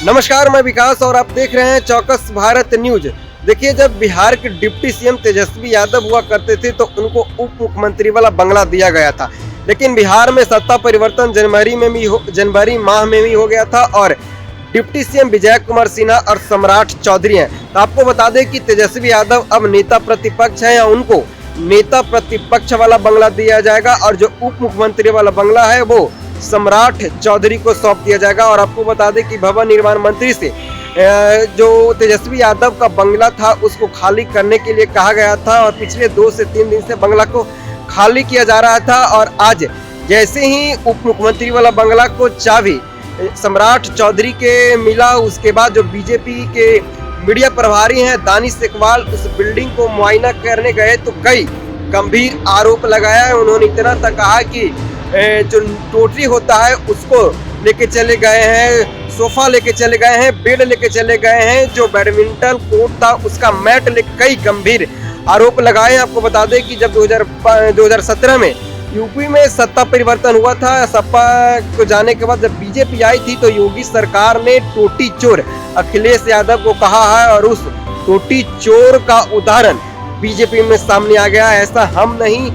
नमस्कार, मैं विकास और आप देख रहे हैं चौकस भारत न्यूज। देखिए, जब बिहार के डिप्टी सीएम तेजस्वी यादव हुआ करते थे तो उनको उप मुख्यमंत्री वाला बंगला दिया गया था, लेकिन बिहार में सत्ता परिवर्तन जनवरी माह में भी हो गया था और डिप्टी सीएम विजय कुमार सिन्हा और सम्राट चौधरी हैं। तो आपको बता दें कि तेजस्वी यादव अब नेता प्रतिपक्ष हैं या उनको नेता प्रतिपक्ष वाला बंगला दिया जाएगा और जो उप मुख्यमंत्री वाला बंगला है वो सम्राट चौधरी को सौंप दिया जाएगा। और आपको बता दें कि भवन निर्माण मंत्री से जो तेजस्वी यादव का बंगला था उसको खाली करने के लिए कहा गया था और पिछले 2 से 3 दिन से बंगला को खाली किया जा रहा था। और आज जैसे ही उप मुख्यमंत्री वाला बंगला को चाबी सम्राट चौधरी के मिला, उसके बाद जो बीजेपी के मीडिया प्रभारी हैं दानिश इकबाल उस बिल्डिंग को मुआयना करने गए तो कई गंभीर आरोप लगाया है। उन्होंने इतना तक कहा कि जो टोटरी होता है उसको लेके चले गए हैं, सोफा लेके चले गए हैं, बेड लेके चले गए हैं, जो बैडमिंटन कोर्ट था उसका मैट लेके कई गंभीर आरोप लगाए हैं। आपको बता दें कि जब 2017 में यूपी में सत्ता परिवर्तन हुआ था, सपा को जाने के बाद जब बीजेपी आई थी तो योगी सरकार ने टोटी चोर अखिलेश यादव को कहा है और उस टोटी चोर का उदाहरण बीजेपी में सामने आ गया। ऐसा हम नहीं,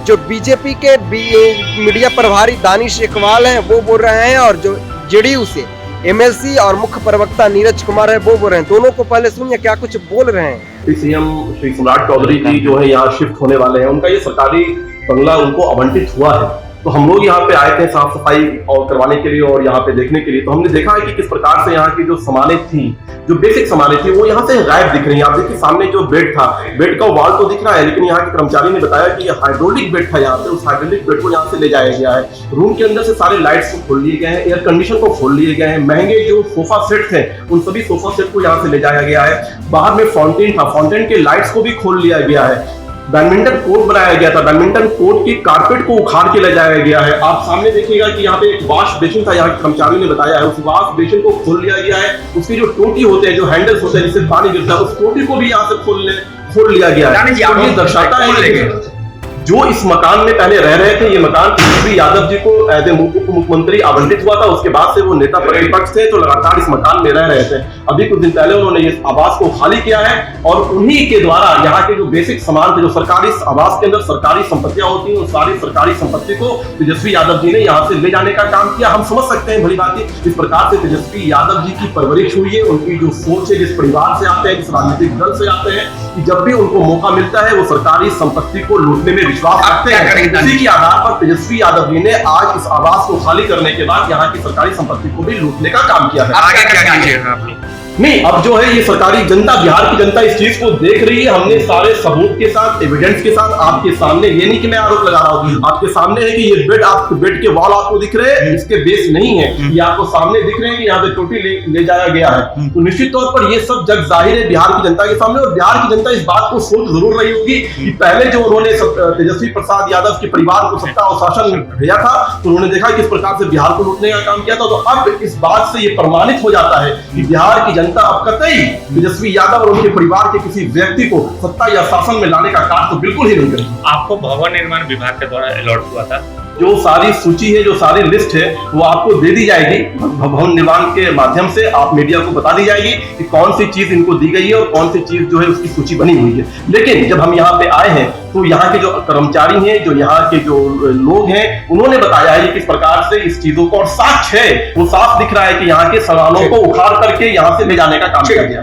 जो बीजेपी के मीडिया प्रभारी दानिश इकबाल हैं वो बोल रहे हैं और जो जेडीयू से एमएलसी और मुख्य प्रवक्ता नीरज कुमार है वो बोल रहे हैं। दोनों को पहले सुनिए क्या कुछ बोल रहे हैं। सीएम श्री सम्राट चौधरी जी जो है यहाँ शिफ्ट होने वाले हैं, उनका ये सरकारी बंगला उनको आवंटित हुआ है। तो हम लोग यहाँ पे आए थे साफ सफाई और करवाने के लिए और यहाँ पे देखने के लिए। तो हमने देखा है कि किस प्रकार से यहाँ की जो सामानें थी, जो बेसिक सामानें थी वो यहाँ से गायब दिख रही हैं। आप देखिए सामने जो बेड था, बेड का वॉल तो दिख रहा है, लेकिन यहाँ के कर्मचारी ने बताया कि ये हाइड्रोलिक बेड था। यहाँ पे उस हाइड्रोलिक बेड को यहाँ से ले जाया गया है। रूम के अंदर से सारे लाइट्स को खोल लिए गए हैं, एयर कंडीशन को खोल लिए गए हैं, महंगे जो सोफा सेट थे उन सभी सोफा सेट को यहाँ से ले जाया गया है। बाहर में फाउंटेन था, फाउंटेन के लाइट्स को भी खोल लिया गया है। बैडमिंटन कोर्ट बनाया गया था, बैडमिंटन कोर्ट की कारपेट को उखाड़ के ले जाया गया है। आप सामने देखिएगा कि यहाँ पे एक वॉश बेसिन था, यहाँ के कर्मचारियों ने बताया है, उस वॉश बेसिन को खोल लिया गया है। उसकी जो टोटी होते हैं, जो हैंडल्स होते हैं जिससे पानी गिरता है, उस टोटी को भी यहाँ से खोल लिया गया है। तो ये दर्शाता है जो इस मकान में पहले रह रहे थे, ये मकान तेजस्वी यादव जी को एज ए उप मुख्यमंत्री आवंटित हुआ था। उसके बाद से वो नेता प्रतिपक्ष थे तो लगातार इस मकान में रह रहे थे। अभी कुछ दिन पहले उन्होंने इस आवास को खाली किया है और उन्हीं के द्वारा यहाँ के जो बेसिक सामान थे, जो सरकारी आवास के अंदर सरकारी संपत्तियां होती हैं, उस सारी सरकारी संपत्ति को तेजस्वी यादव जी ने यहाँ से ले जाने का काम किया। हम समझ सकते हैं भली बात इस प्रकार से तेजस्वी यादव जी की परवरिश हुई है, उनकी जो सोच है, जिस परिवार से आते हैं, जिस राजनीतिक दल से आते हैं, कि जब भी उनको मौका मिलता है वो सरकारी संपत्ति को लूटने में विश्वास रखते हैं। इसी के आधार पर तेजस्वी यादव जी ने आज इस आवास को खाली करने के बाद यहाँ की सरकारी संपत्ति को भी लूटने का काम किया है। आगे क्या कीजिएगा आपने? नहीं, अब जो है ये सरकारी जनता, बिहार की जनता इस चीज को देख रही है। हमने सारे सबूत के साथ, एविडेंस के साथ आपके सामने, ये नहीं कि मैं आरोप लगा रहा हूँ, आपके सामने है कि ये बेड, आपके बेड के वॉल आपको दिख रहे हैं, इसके बेस नहीं है, ये आपको सामने दिख रहे हैं कि यहाँ पे टोटी ले जाया गया है। तो निश्चित तौर पर ये सब जग जाहिर है बिहार की जनता के सामने। और बिहार की जनता इस बात को सोच जरूर रही होगी कि पहले जो उन्होंने तेजस्वी प्रसाद यादव के परिवार को सत्ता और शासन में भेजा था तो उन्होंने देखा किस प्रकार से बिहार को लूटने का काम किया था। तो अब इस बात से ये प्रमाणित हो जाता है कि बिहार की जनता अब कतई तेजस्वी यादव और उनके परिवार के किसी व्यक्ति को सत्ता या शासन में लाने का काम तो बिल्कुल ही नहीं करेगी। आपको भवन निर्माण विभाग के द्वारा अलॉट हुआ था, जो सारी सूची है, जो सारी लिस्ट है वो आपको दे दी जाएगी भवन निर्माण के माध्यम से। आप मीडिया को बता दी जाएगी कि कौन सी चीज इनको दी गई है और कौन सी चीज जो है उसकी सूची बनी हुई है। लेकिन जब हम यहाँ पे आए हैं तो यहाँ के जो कर्मचारी हैं, जो यहाँ के जो लोग हैं, उन्होंने बताया है कि किस प्रकार से इस चीजों को, और साक्ष्य है, वो साफ दिख रहा है कि यहाँ के सामानों को उखाड़ करके यहाँ से ले जाने का काम किया गया।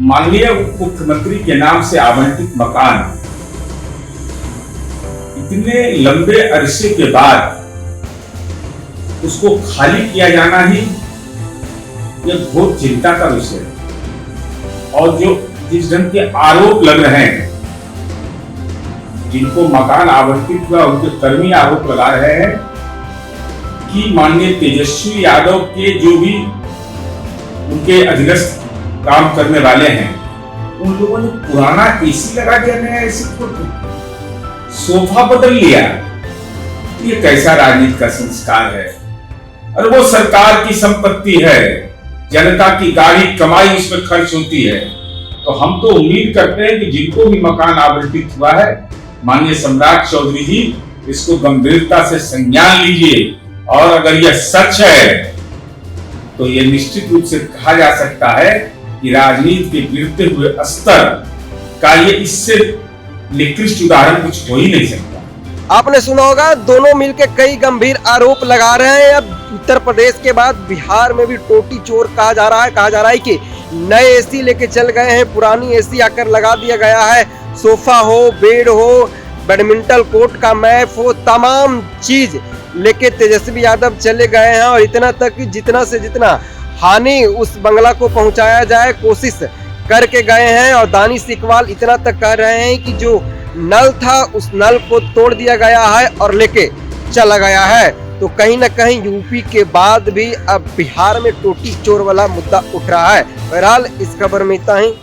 माननीय उप मुख्यमंत्री के नाम से आवंटित मकान इतने लंबे अरसे के बाद उसको खाली किया जाना ही यह बहुत चिंता का विषय है। और जो जिस ढंग के आरोप लग रहे हैं, जिनको मकान आवंटित हुआ उनके कर्मी आरोप लगा रहे हैं कि माननीय तेजस्वी यादव के जो भी उनके अधीनस्थ काम करने वाले हैं, उन लोगों ने पुराना एसी लगा दिया, नया एसी खोल दिया, सोफा बदल लिया। ये कैसा राजनीति का संस्कार है? और वो सरकार की संपत्ति है, जनता की गाड़ी कमाई उसमें खर्च होती है। तो हम तो उम्मीद करते हैं कि जिनको भी मकान आवंटित हुआ है, माननीय सम्राट चौधरी जी इसको गंभीरता से संज्ञान लीजिए। और अगर यह सच है तो ये निश्चित रूप से कहा जा सकता है कि राजनीति के गिरते हुए स्तर का ये इससे निकृष्ट उदाहरण कुछ हो ही नहीं सकता। आपने सुना होगा, दोनों मिलकर कई गंभीर आरोप लगा रहे हैं। अब उत्तर प्रदेश के बाद बिहार में भी टोटी चोर कहा जा रहा है कि नए एसी लेके चल गए हैं, पुरानी एसी आकर लगा दिया गया है। सोफा हो, बेड हो, बैडमिंटन कोर्ट का मैप हो, तमाम चीज लेके तेजस्वी यादव चले गए हैं और इतना तक कि जितना से जितना हानि उस बंगला को पहुंचाया जाए कोशिश करके गए हैं। और दानिश इकबाल इतना तक कह रहे हैं कि जो नल था उस नल को तोड़ दिया गया है और लेके चला गया है। तो कहीं ना कहीं यूपी के बाद भी अब बिहार में टोटी चोर वाला मुद्दा उठ रहा है। बहरहाल इस खबर में इतना ही।